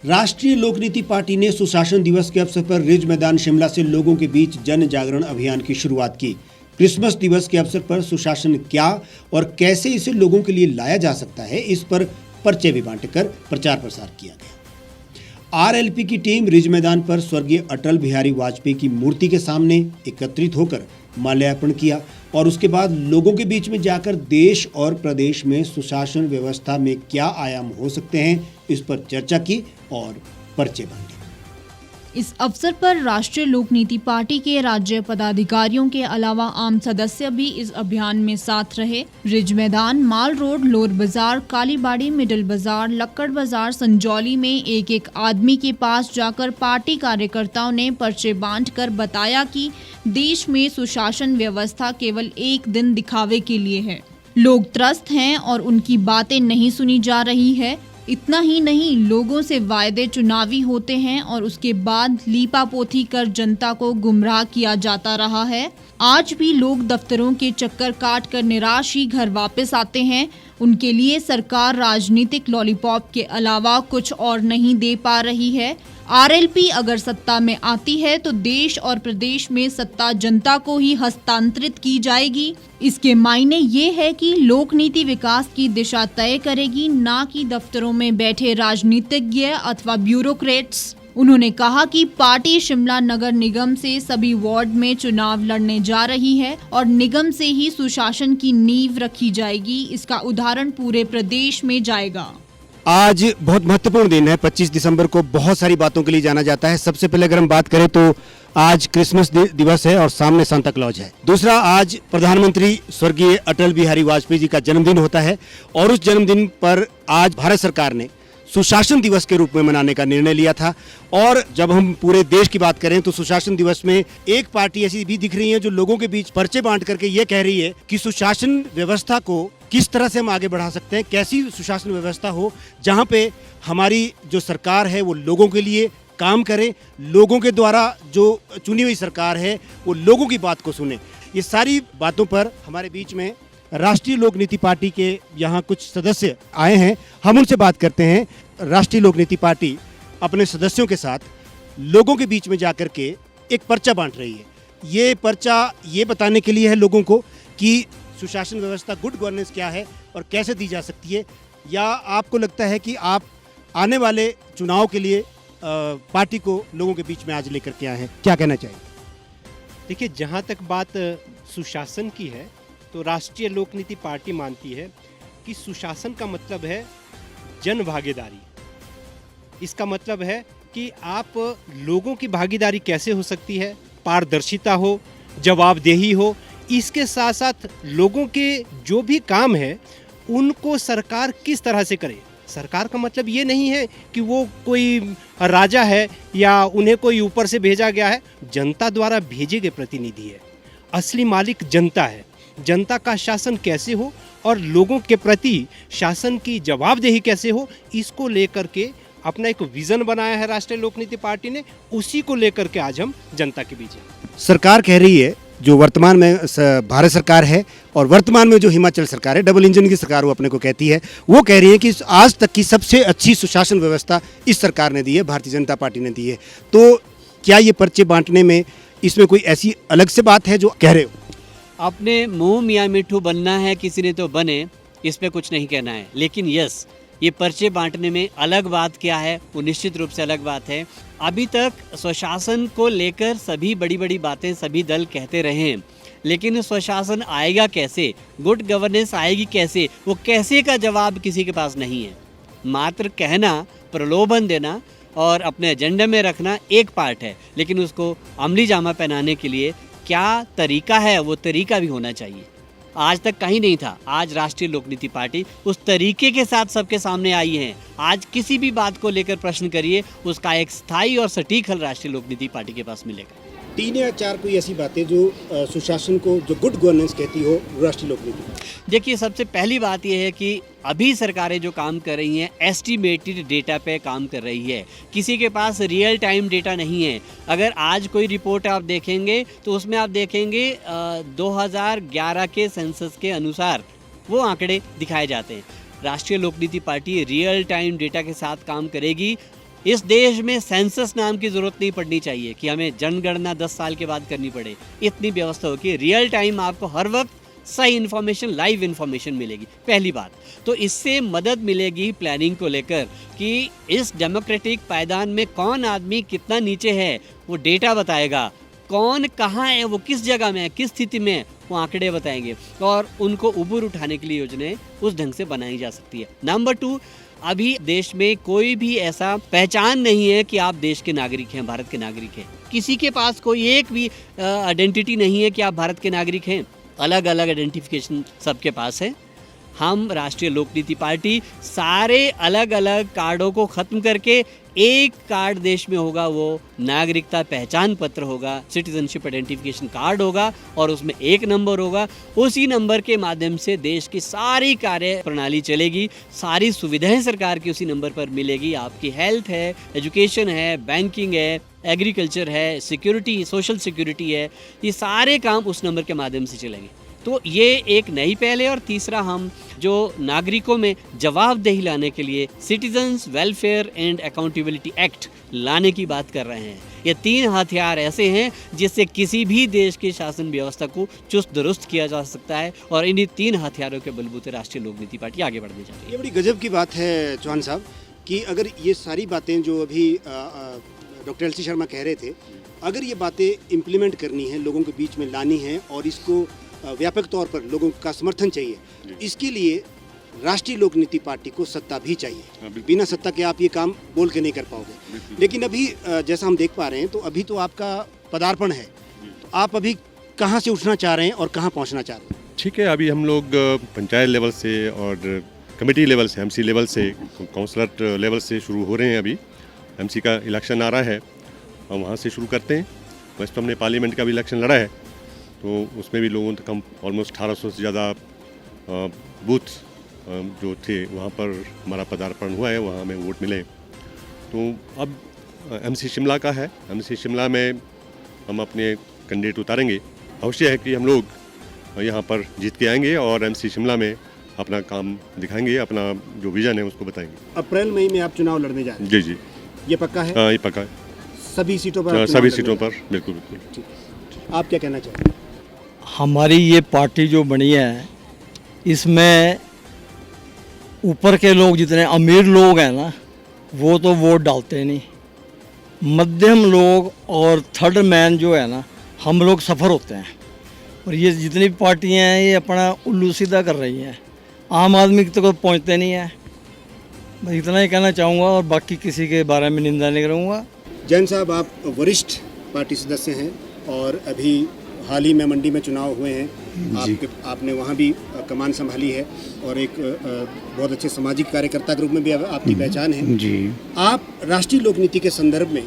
राष्ट्रीय लोकनीति पार्टी ने सुशासन दिवस के अवसर पर रिज मैदान शिमला से लोगों के बीच जन जागरण अभियान की शुरुआत की। क्रिसमस दिवस के अवसर पर सुशासन क्या और कैसे इसे लोगों के लिए लाया जा सकता है, इस पर पर्चे भी बांटकर प्रचार प्रसार किया गया। आरएलपी की टीम रिज मैदान पर स्वर्गीय अटल बिहारी वाजपेयी की मूर्ति के सामने एकत्रित होकर माल्यार्पण किया और उसके बाद लोगों के बीच में जाकर देश और प्रदेश में सुशासन व्यवस्था में क्या आयाम हो सकते हैं, इस पर चर्चा की और पर्चे बांटे। इस अवसर पर राष्ट्रीय लोकनीति पार्टी के राज्य पदाधिकारियों के अलावा आम सदस्य भी इस अभियान में साथ रहे। रिज मैदान, माल रोड, लोअर बाजार, कालीबाड़ी, मिडिल बाजार, लक्कड़ बाजार, संजौली में एक एक आदमी के पास जाकर पार्टी कार्यकर्ताओं ने पर्चे बांटकर बताया कि देश में सुशासन व्यवस्था केवल एक दिन दिखावे के लिए है। लोग त्रस्त हैं और उनकी बातें नहीं सुनी जा रही है। इतना ही नहीं, लोगों से वायदे चुनावी होते हैं और उसके बाद लीपापोती कर जनता को गुमराह किया जाता रहा है। आज भी लोग दफ्तरों के चक्कर काट कर निराश ही घर वापस आते हैं। उनके लिए सरकार राजनीतिक लॉलीपॉप के अलावा कुछ और नहीं दे पा रही है। आरएलपी अगर सत्ता में आती है तो देश और प्रदेश में सत्ता जनता को ही हस्तांतरित की जाएगी। इसके मायने ये है कि लोकनीति विकास की दिशा तय करेगी, ना कि दफ्तरों में बैठे राजनीतिज्ञ अथवा ब्यूरोक्रेट्स। उन्होंने कहा कि पार्टी शिमला नगर निगम से सभी वार्ड में चुनाव लड़ने जा रही है और निगम से ही सुशासन की नींव रखी जाएगी। इसका उदाहरण पूरे प्रदेश में जाएगा। आज बहुत महत्वपूर्ण दिन है। 25 दिसंबर को बहुत सारी बातों के लिए जाना जाता है। सबसे पहले अगर हम बात करें तो आज क्रिसमस दिवस है और सामने सांता क्लॉज है। दूसरा, आज प्रधानमंत्री स्वर्गीय अटल बिहारी वाजपेयी जी का जन्मदिन होता है और उस जन्मदिन पर आज भारत सरकार ने सुशासन दिवस के रूप में मनाने का निर्णय लिया था। और जब हम पूरे देश की बात करें तो सुशासन दिवस में एक पार्टी ऐसी भी दिख रही है जो लोगों के बीच पर्चे बांट करके ये कह रही है कि सुशासन व्यवस्था को किस तरह से हम आगे बढ़ा सकते हैं, कैसी सुशासन व्यवस्था हो जहां पे हमारी जो सरकार है वो लोगों के लिए काम करे, लोगों के द्वारा जो चुनी हुई सरकार है वो लोगों की बात को सुने। ये सारी बातों पर हमारे बीच में राष्ट्रीय लोकनीति पार्टी के यहाँ कुछ सदस्य आए हैं। हम उनसे बात करते हैं। राष्ट्रीय लोकनीति पार्टी अपने सदस्यों के साथ लोगों के बीच में जाकर के एक पर्चा बांट रही है। ये पर्चा ये बताने के लिए है लोगों को कि सुशासन व्यवस्था, गुड गवर्नेंस क्या है और कैसे दी जा सकती है, या आपको लगता है कि आप आने वाले चुनाव के लिए पार्टी को लोगों के बीच में आज लेकर के आए हैं? क्या कहना चाहिए? देखिए, जहाँ तक बात सुशासन की है तो राष्ट्रीय लोकनीति पार्टी मानती है कि सुशासन का मतलब है जन भागीदारी। इसका मतलब है कि आप लोगों की भागीदारी कैसे हो सकती है, पारदर्शिता हो, जवाबदेही हो, इसके साथ साथ लोगों के जो भी काम है उनको सरकार किस तरह से करे। सरकार का मतलब ये नहीं है कि वो कोई राजा है या उन्हें कोई ऊपर से भेजा गया है। जनता द्वारा भेजे गए प्रतिनिधि है। असली मालिक जनता है। जनता का शासन कैसे हो और लोगों के प्रति शासन की जवाबदेही कैसे हो, इसको लेकर के अपना एक विजन बनाया है राष्ट्रीय लोकनीति पार्टी ने। उसी को लेकर के आज हम जनता के बीच हैं। सरकार कह रही है, जो वर्तमान में भारत सरकार है और वर्तमान में जो हिमाचल सरकार है, डबल इंजन की सरकार वो अपने को कहती है, वो कह रही है कि आज तक की सबसे अच्छी सुशासन व्यवस्था इस सरकार ने दी है, भारतीय जनता पार्टी ने दी है। तो क्या ये पर्चे बांटने में इसमें कोई ऐसी अलग से बात है जो कह रहे हो? अपने मुंह मियाँ मिट्ठू बनना है, किसी ने तो बने, इस पे कुछ नहीं कहना है। लेकिन यस, ये पर्चे बांटने में अलग बात क्या है, वो निश्चित रूप से अलग बात है। अभी तक स्वशासन को लेकर सभी बड़ी बड़ी बातें सभी दल कहते रहे, लेकिन स्वशासन आएगा कैसे, गुड गवर्नेंस आएगी कैसे, वो कैसे का जवाब किसी के पास नहीं है। मात्र कहना, प्रलोभन देना और अपने एजेंडे में रखना एक पार्ट है, लेकिन उसको अमली जामा पहनाने के लिए क्या तरीका है, वो तरीका भी होना चाहिए। आज तक कहीं नहीं था। आज राष्ट्रीय लोकनीति पार्टी उस तरीके के साथ सबके सामने आई है। आज किसी भी बात को लेकर प्रश्न करिए, उसका एक स्थायी और सटीक हल राष्ट्रीय लोकनीति पार्टी के पास मिलेगा। 3 या 4 कोई ऐसी बातें जो सुशासन को, जो गुड गवर्नेंस कहती हो राष्ट्रीय लोकनीति? देखिए, सबसे पहली बात यह है कि अभी सरकारें जो काम कर रही हैं एस्टिमेटेड डेटा पे काम कर रही है। किसी के पास रियल टाइम डेटा नहीं है। अगर आज कोई रिपोर्ट आप देखेंगे तो उसमें आप देखेंगे 2011 के सेंसस के अनुसार वो आंकड़े दिखाए जाते हैं। राष्ट्रीय लोकनीति पार्टी रियल टाइम डेटा के साथ काम करेगी इस देश में सेंसस नाम की ज़रूरत नहीं पड़नी चाहिए कि हमें जनगणना 10 साल के बाद करनी पड़े। इतनी व्यवस्था हो कि रियल टाइम आपको हर वक्त सही इन्फॉर्मेशन, लाइव इन्फॉर्मेशन मिलेगी। पहली बात तो इससे मदद मिलेगी प्लानिंग को लेकर कि इस डेमोक्रेटिक पायदान में कौन आदमी कितना नीचे है वो डेटा बताएगा, कौन कहाँ है, वो किस जगह में है, किस स्थिति में है, वो आंकड़े बताएंगे और उनको ऊपर उठाने के लिए योजनाएं उस ढंग से बनाई जा सकती है। नंबर 2, अभी देश में कोई भी ऐसा पहचान नहीं है कि आप देश के नागरिक हैं, भारत के नागरिक हैं। किसी के पास कोई एक भी आइडेंटिटी नहीं है कि आप भारत के नागरिक हैं। अलग अलग आइडेंटिफिकेशन सबके पास है। हम राष्ट्रीय लोक नीति पार्टी सारे अलग अलग कार्डों को ख़त्म करके एक कार्ड देश में होगा, वो नागरिकता पहचान पत्र होगा, सिटीजनशिप आइडेंटिफिकेशन कार्ड होगा और उसमें एक नंबर होगा। उसी नंबर के माध्यम से देश की सारी कार्य प्रणाली चलेगी, सारी सुविधाएं सरकार की उसी नंबर पर मिलेगी। आपकी हेल्थ है, एजुकेशन है, बैंकिंग है, एग्रीकल्चर है, सिक्योरिटी, सोशल सिक्योरिटी है, ये सारे काम उस नंबर के माध्यम से चलेंगे। तो ये एक नई पहल है। और तीसरा, हम जो नागरिकों में जवाबदेही लाने के लिए citizens welfare and accountability act लाने की बात कर रहे हैं। ये 3 हथियार ऐसे हैं जिससे किसी भी देश की शासन व्यवस्था को चुस्त दुरुस्त किया जा सकता है और इन्हीं 3 हथियारों के बलबूते राष्ट्रीय लोक नीति पार्टी आगे बढ़ने जा रही है। ये बड़ी गजब की बात है चौहान साहब कि अगर ये सारी बातें जो अभी डॉक्टर एल सी शर्मा कह रहे थे, अगर ये बातें इम्प्लीमेंट करनी है, लोगों के बीच में लानी है और इसको व्यापक तौर पर लोगों का समर्थन चाहिए, इसके लिए राष्ट्रीय लोक नीति पार्टी को सत्ता भी चाहिए। बिना सत्ता के आप ये काम बोल के नहीं कर पाओगे। लेकिन अभी जैसा हम देख पा रहे हैं तो अभी तो आपका पदार्पण है, तो आप अभी कहाँ से उठना चाह रहे हैं और कहाँ पहुँचना चाह रहे हैं? ठीक है, अभी हम लोग पंचायत लेवल से और कमेटी लेवल से, एमसी लेवल से, काउंसलर लेवल से शुरू हो रहे हैं। अभी एमसी का इलेक्शन आ रहा है, हम वहाँ से शुरू करते हैं। वैसे तो हमने पार्लियामेंट का भी इलेक्शन लड़ा है, तो उसमें भी लोगों तक हम ऑलमोस्ट 1800 से ज़्यादा बूथ जो थे वहाँ पर हमारा पदार्पण हुआ है, वहाँ हमें वोट मिले। तो अब एमसी शिमला का है, एमसी शिमला में हम अपने कैंडिडेट उतारेंगे। अवश्य है कि हम लोग यहाँ पर जीत के आएंगे और एमसी शिमला में अपना काम दिखाएंगे, अपना जो विजन है उसको बताएंगे। अप्रैल मई में आप चुनाव लड़ने जा रहे हैं? जी जी, ये पक्का है? हाँ, ये पक्का है। सभी सीटों पर? सभी सीटों पर, बिल्कुल बिल्कुल। आप क्या कहना चाहते हैं? हमारी ये पार्टी जो बनी है, इसमें ऊपर के लोग, जितने अमीर लोग हैं ना, वो तो वोट डालते नहीं। मध्यम लोग और थर्ड मैन जो है ना, हम लोग सफ़र होते हैं। और ये जितनी भी पार्टियाँ हैं, ये अपना उल्लू सीधा कर रही हैं, आम आदमी तक तो पहुँचते नहीं है। बस इतना ही कहना चाहूँगा और बाकी किसी के बारे में निंदा नहीं करूँगा। जैन साहब, आप वरिष्ठ पार्टी सदस्य हैं और अभी हाल ही में मंडी में चुनाव हुए हैं, आपने वहाँ भी कमान संभाली है और एक बहुत अच्छे सामाजिक कार्यकर्ता के रूप में भी आपकी पहचान है जी। आप राष्ट्रीय लोक नीति के संदर्भ में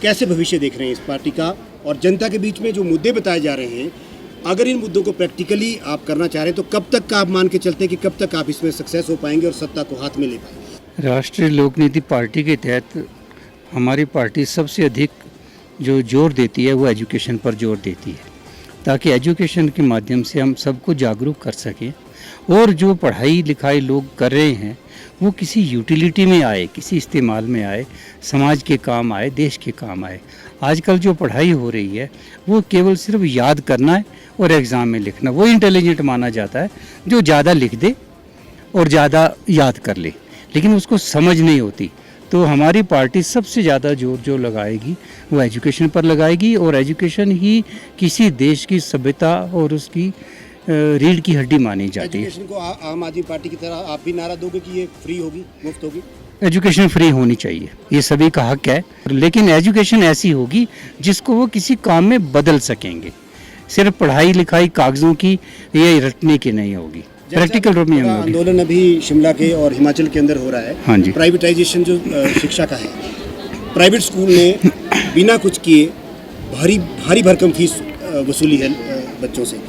कैसे भविष्य देख रहे हैं इस पार्टी का, और जनता के बीच में जो मुद्दे बताए जा रहे हैं, अगर इन मुद्दों को प्रैक्टिकली आप करना चाह रहे हैं तो कब तक का आप मान के चलते हैं कि कब तक आप इसमें सक्सेस हो पाएंगे और सत्ता को हाथ में ले पाएंगे? राष्ट्रीय लोक नीति पार्टी के तहत हमारी पार्टी सबसे अधिक जो जोर देती है वो एजुकेशन पर जोर देती है, ताकि एजुकेशन के माध्यम से हम सबको जागरूक कर सकें और जो पढ़ाई लिखाई लोग कर रहे हैं वो किसी यूटिलिटी में आए, किसी इस्तेमाल में आए, समाज के काम आए, देश के काम आए। आजकल जो पढ़ाई हो रही है वो केवल सिर्फ याद करना है और एग्ज़ाम में लिखना। वो इंटेलिजेंट माना जाता है जो ज़्यादा लिख दे और ज़्यादा याद कर ले, लेकिन उसको समझ नहीं होती। तो हमारी पार्टी सबसे ज़्यादा जोर जो लगाएगी वो एजुकेशन पर लगाएगी, और एजुकेशन ही किसी देश की सभ्यता और उसकी रीढ़ की हड्डी मानी जाती है। एजुकेशन को आम आदमी पार्टी की तरह आप भी नारा दोगे कि ये फ्री होगी, मुफ्त होगी? एजुकेशन फ्री होनी चाहिए, ये सभी का हक है, लेकिन एजुकेशन ऐसी होगी जिसको वो किसी काम में बदल सकेंगे। सिर्फ पढ़ाई लिखाई कागज़ों की ये रटने की नहीं होगी, प्रैक्टिकल रूप में होगी। आंदोलन अभी शिमला के और हिमाचल के अंदर हो रहा है। हाँ जी। प्राइवेटाइजेशन जो शिक्षा का है, प्राइवेट स्कूल ने बिना कुछ किए भारी भरकम फीस वसूली है बच्चों से।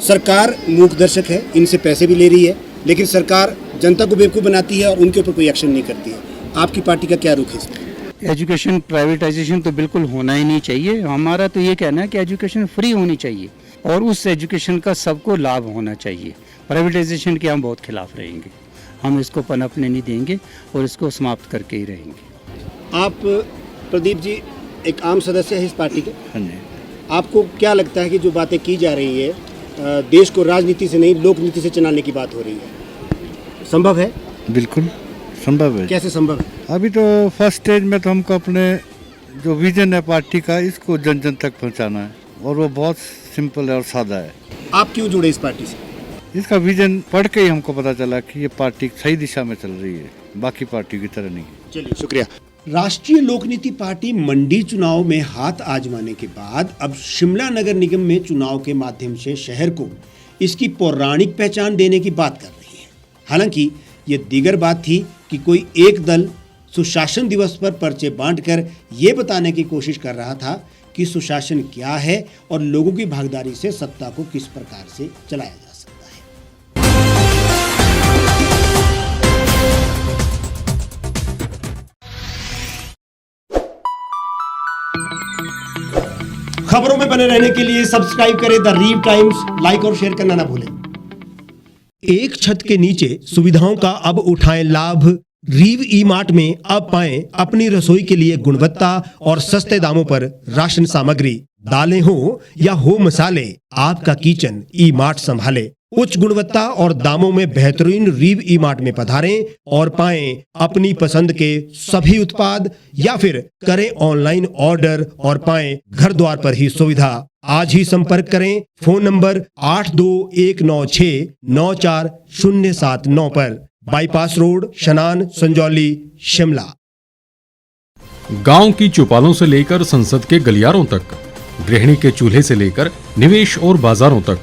सरकार मूक दर्शक है, इनसे पैसे भी ले रही है, लेकिन सरकार जनता को बेवकूफ़ बनाती है और उनके ऊपर कोई एक्शन नहीं करती है। आपकी पार्टी का क्या रुख है इसमें? एजुकेशन प्राइवेटाइजेशन तो बिल्कुल होना ही नहीं चाहिए। हमारा तो ये कहना है कि एजुकेशन फ्री होनी चाहिए और उस एजुकेशन का सबको लाभ होना चाहिए। प्राइवेटाइजेशन के हम बहुत खिलाफ रहेंगे, हम इसको पनपने नहीं देंगे और इसको समाप्त करके ही रहेंगे। आप प्रदीप जी एक आम सदस्य है इस पार्टी के। हाँ जी। आपको क्या लगता है कि जो बातें की जा रही है देश को राजनीति से नहीं लोक नीति से चलाने की बात हो रही है, संभव है? बिल्कुल संभव है। कैसे संभव है? अभी तो फर्स्ट स्टेज में तो हमको अपने जो विजन है पार्टी का इसको जन जन तक पहुंचाना है और वो बहुत सिंपल है और सादा है। आप क्यों जुड़े इस पार्टी से? इसका विजन पढ़ के ही हमको पता चला कि ये पार्टी सही दिशा में चल रही है, बाकी पार्टी की तरह नहीं। चलिए शुक्रिया। राष्ट्रीय लोकनीति पार्टी मंडी चुनाव में हाथ आजमाने के बाद अब शिमला नगर निगम में चुनाव के माध्यम से शहर को इसकी पौराणिक पहचान देने की बात कर रही है। हालांकि ये दीगर बात थी कि कोई एक दल सुशासन दिवस पर पर्चे बांटकर ये बताने की कोशिश कर रहा था कि सुशासन क्या है और लोगों की भागीदारी से सत्ता को किस प्रकार से चलाया जा सकता है। खबरों में बने रहने के लिए सब्सक्राइब करें द रीव टाइम्स, लाइक और शेयर करना ना भूलें। एक छत के नीचे सुविधाओं का अब उठाएं लाभ। रीव ई मार्ट में अब पाएं अपनी रसोई के लिए गुणवत्ता और सस्ते दामों पर राशन सामग्री। दालें हो या हो मसाले, आपका किचन ई मार्ट संभाले। उच्च गुणवत्ता और दामों में बेहतरीन रीव ई मार्ट में पधारें और पाएं अपनी पसंद के सभी उत्पाद या फिर करें ऑनलाइन ऑर्डर और पाएं घर द्वार पर ही सुविधा। आज ही संपर्क करें फोन नंबर 8219694079 पर, बाईपास रोड, शनान, संजौली, शिमला। गांव की चौपालों से लेकर संसद के गलियारों तक, गृहिणी के चूल्हे से लेकर निवेश और बाजारों तक,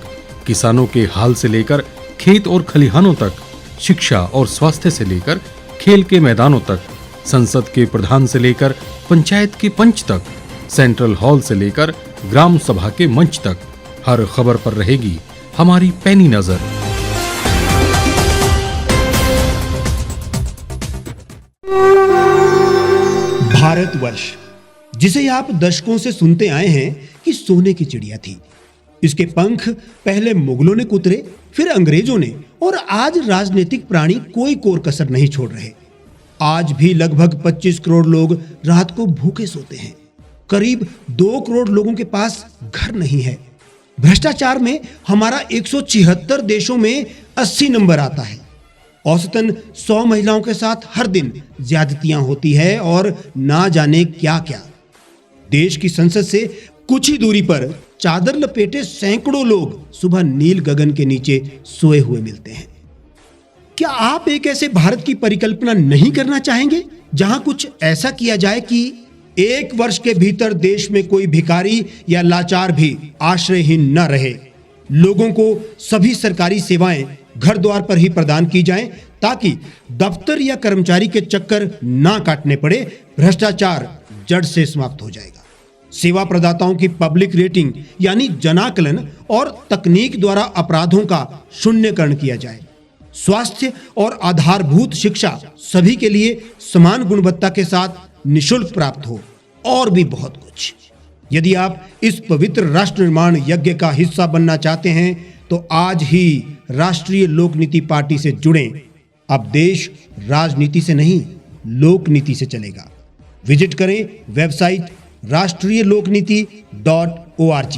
किसानों के हाल से लेकर खेत और खलिहानों तक, शिक्षा और स्वास्थ्य से लेकर खेल के मैदानों तक, संसद के प्रधान से लेकर पंचायत के पंच तक, सेंट्रल हॉल से लेकर ग्राम सभा के मंच तक, हर खबर पर रहेगी हमारी पैनी नजर। भारतवर्ष, जिसे आप दशकों से सुनते आए हैं कि सोने की चिड़िया थी। इसके पंख पहले मुगलों ने कुतरे, फिर अंग्रेजों ने, और आज राजनीतिक प्राणी कोई कोर कसर नहीं छोड़ रहे। आज भी लगभग 25 करोड़ लोग रात को भूखे सोते हैं। करीब 2 करोड़ लोगों के पास घर नहीं है। भ्रष्टाचार में हमारा 176 देशों में 80 नंबर आता है। औसतन 100 महिलाओं के साथ हर दिन ज्यादतियां होती है और ना जाने क्या क्या। देश की संसद से कुछ ही दूरी पर चादर लपेटे सैकड़ों लोग सुबह नील गगन के नीचे सोए हुए मिलते हैं। क्या आप एक ऐसे भारत की परिकल्पना नहीं करना चाहेंगे जहां कुछ ऐसा किया जाए कि 1 वर्ष के भीतर देश में कोई भिखारी या लाचार भी आश्रयहीन न रहे? लोगों को सभी सरकारी सेवाएं घर द्वार पर ही प्रदान की जाएं ताकि दफ्तर या कर्मचारी के चक्कर ना काटने पड़े। भ्रष्टाचार जड़ से समाप्त हो जाएगा। सेवा प्रदाताओं की पब्लिक रेटिंग यानी जनाकलन और तकनीक द्वारा अपराधों का शून्यकरण किया जाए। स्वास्थ्य और आधारभूत शिक्षा सभी के लिए समान गुणवत्ता के साथ निशुल्क प्राप्त हो, और भी बहुत कुछ। यदि आप इस पवित्र राष्ट्र निर्माण यज्ञ का हिस्सा बनना चाहते हैं तो आज ही राष्ट्रीय लोकनीति पार्टी से जुड़ें। अब देश राजनीति से नहीं लोकनीति से चलेगा। विजिट करें वेबसाइट rashtriyalokniti.org।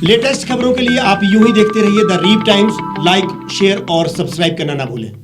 लेटेस्ट खबरों के लिए आप यूं ही देखते रहिए the Reap Times. Like, share और सब्सक्राइब करना ना भूलें।